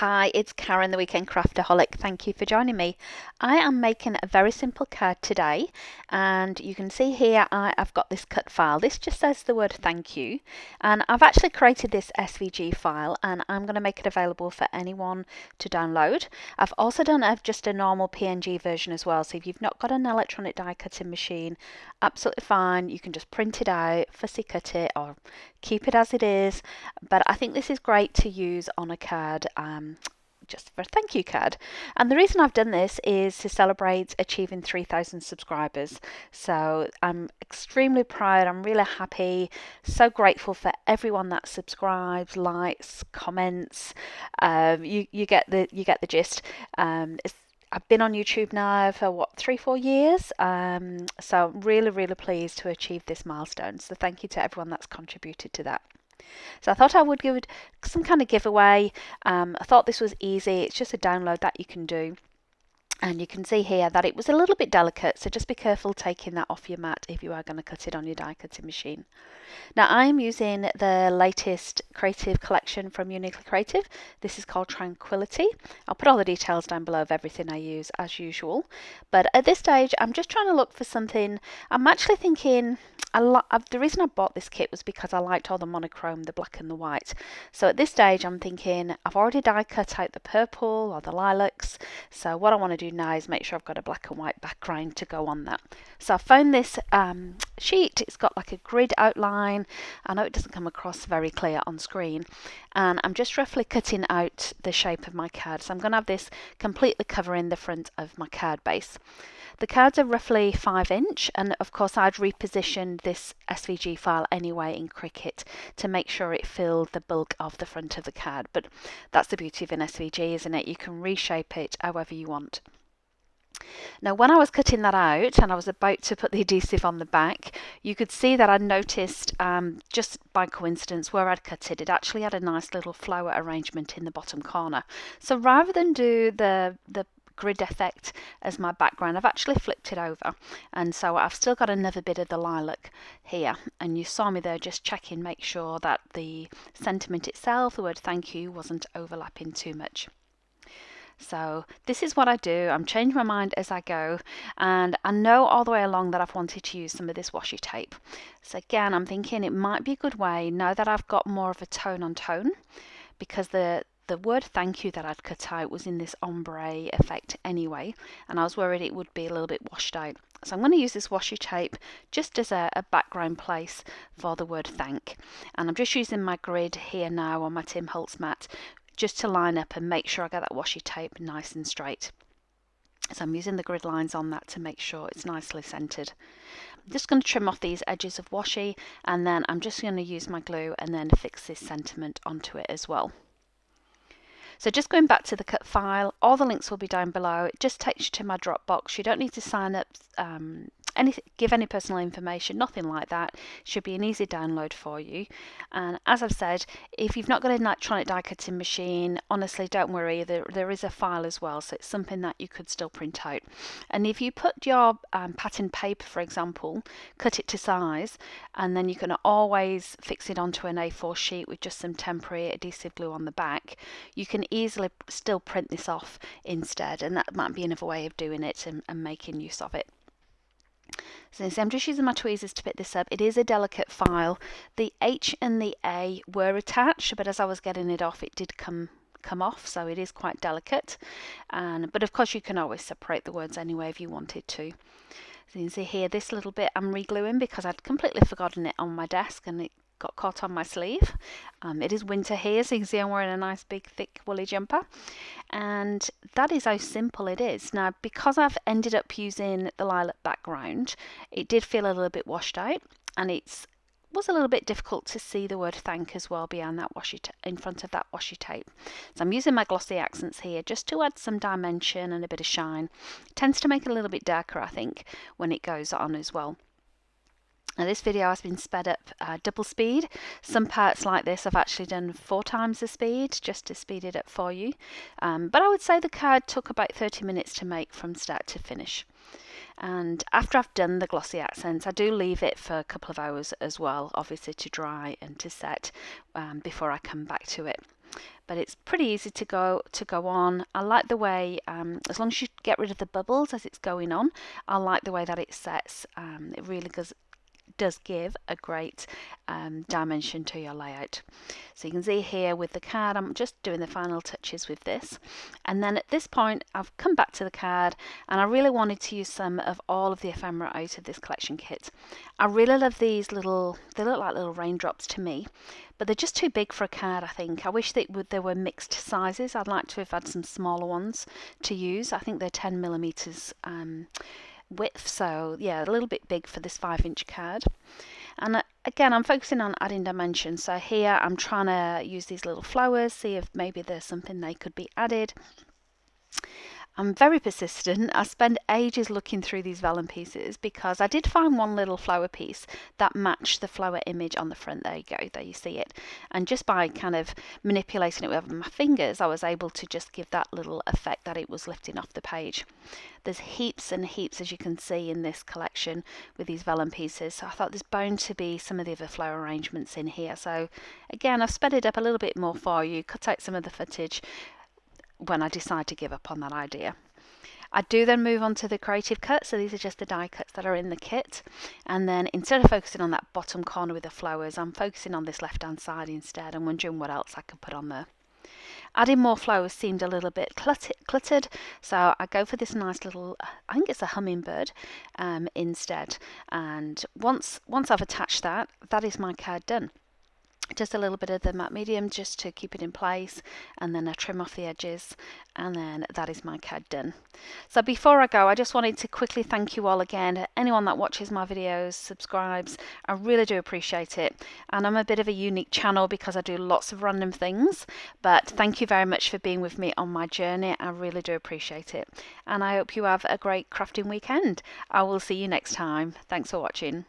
Hi, it's Karen, the Weekend Craftaholic. Thank you for joining me. I am making a very simple card today, and you can see here I've got this cut file. This just says the word thank you, and I've actually created this SVG file, and I'm going to make it available for anyone to download. I've also done just a normal PNG version as well, so if you've not got an electronic die cutting machine, absolutely fine. You can just print it out, fussy cut it, or keep it as it is. But I think this is great to use on a card. Just for a thank you card. And the reason I've done this is to celebrate achieving 3,000 subscribers. So I'm extremely proud. I'm really happy. So grateful for everyone that subscribes, likes, comments. You get the gist. I've been on YouTube now for 3-4 years, so I'm really pleased to achieve this milestone. So thank you to everyone that's contributed to that. So I thought I would give it some kind of giveaway. I thought this was easy. It's just a download that you can do. And you can see here that it was a little bit delicate, so just be careful taking that off your mat if you are going to cut it on your die cutting machine. Now I'm using the latest creative collection from Uniquely Creative. This is called Tranquility. I'll put all the details down below of everything I use as usual. But at this stage I'm just trying to look for something. I'm actually thinking, the reason I bought this kit was because I liked all the monochrome, the black and the white. So at this stage I'm thinking I've already die cut out the purple or the lilacs. So what I want to do now is make sure I've got a black and white background to go on that. So I found this sheet. It's got like a grid outline. I know it doesn't come across very clear on screen, and I'm just roughly cutting out the shape of my card. So I'm going to have this completely covering the front of my card base. The cards are roughly 5 inch, and of course I'd repositioned this SVG file anyway in Cricut to make sure it filled the bulk of the front of the card. But that's the beauty of an SVG, isn't it? You can reshape it however you want. Now when I was cutting that out and I was about to put the adhesive on the back, you could see that I noticed just by coincidence where I'd cut it, it actually had a nice little flower arrangement in the bottom corner. So rather than do the grid effect as my background, I've actually flipped it over, and so I've still got another bit of the lilac here, and you saw me there just checking, make sure that the sentiment itself, the word thank you, wasn't overlapping too much. So this is what I do. I'm changing my mind as I go, and I know all the way along that I've wanted to use some of this washi tape. So again, I'm thinking it might be a good way now that I've got more of a tone on tone, because the word thank you that I'd cut out was in this ombre effect anyway, and I was worried it would be a little bit washed out. So I'm going to use this washi tape just as a background place for the word thank, and I'm just using my grid here now on my Tim Holtz mat just to line up and make sure I get that washi tape nice and straight. So I'm using the grid lines on that to make sure it's nicely centered. I'm just going to trim off these edges of washi, and then I'm just going to use my glue and then fix this sentiment onto it as well. So just going back to the cut file, all the links will be down below. It just takes you to my Dropbox. You don't need to sign up, give any personal information, nothing like that. It should be an easy download for you. And as I've said, if you've not got an electronic die cutting machine, honestly don't worry, there is a file as well, so it's something that you could still print out. And if you put your pattern paper, for example, cut it to size, and then you can always fix it onto an A4 sheet with just some temporary adhesive glue on the back, you can easily still print this off instead, and that might be another way of doing it and making use of it. So I'm just using my tweezers to pick this up. It is a delicate file. The H and the A were attached, but as I was getting it off, it did come off, so it is quite delicate. But of course you can always separate the words anyway if you wanted to. So you can see here, this little bit I'm re-gluing because I'd completely forgotten it on my desk and it got caught on my sleeve. It is winter here, so you can see I'm wearing a nice big thick woolly jumper, and that is how simple it is. Now because I've ended up using the lilac background, it did feel a little bit washed out, and it was a little bit difficult to see the word thank as well behind that in front of that washi tape. So I'm using my glossy accents here just to add some dimension and a bit of shine. It tends to make it a little bit darker, I think, when it goes on as well. Now this video has been sped up double speed. Some parts like this I've actually done 4 times the speed just to speed it up for you. But I would say the card took about 30 minutes to make from start to finish. And after I've done the glossy accents, I do leave it for a couple of hours as well, obviously to dry and to set before I come back to it. but it's pretty easy to go on. I like the way, as long as you get rid of the bubbles as it's going on, I like the way that it sets. It really does give a great dimension to your layout. So you can see here with the card, I'm just doing the final touches with this, and then at this point I've come back to the card, and I really wanted to use some of all of the ephemera out of this collection kit. I really love these they look like little raindrops to me, but they're just too big for a card, I think. I wish they were mixed sizes. I'd like to have had some smaller ones to use. I think they're 10mm width, so yeah, a little bit big for this 5-inch card. And again, I'm focusing on adding dimension. So here I'm trying to use these little flowers, see if maybe there's something they could be added. I'm very persistent. I spend ages looking through these vellum pieces because I did find one little flower piece that matched the flower image on the front. There you go, there you see it. And just by kind of manipulating it with my fingers, I was able to just give that little effect that it was lifting off the page. There's heaps and heaps, as you can see, in this collection with these vellum pieces. So I thought there's bound to be some of the other flower arrangements in here. So again, I've sped it up a little bit more for you, cut out some of the footage when I decide to give up on that idea. I do then move on to the creative cuts. So these are just the die cuts that are in the kit, and then instead of focusing on that bottom corner with the flowers, I'm focusing on this left hand side instead and wondering what else I could put on there. Adding more flowers seemed a little bit cluttered, so I go for this nice little, I think it's a hummingbird instead. And once I've attached that, that is my card done. Just a little bit of the matte medium just to keep it in place, and then I trim off the edges, and then that is my card done. So before I go, I just wanted to quickly thank you all again. Anyone that watches my videos, subscribes, I really do appreciate it. And I'm a bit of a unique channel because I do lots of random things, but thank you very much for being with me on my journey. I really do appreciate it, and I hope you have a great crafting weekend. I will see you next time. Thanks for watching.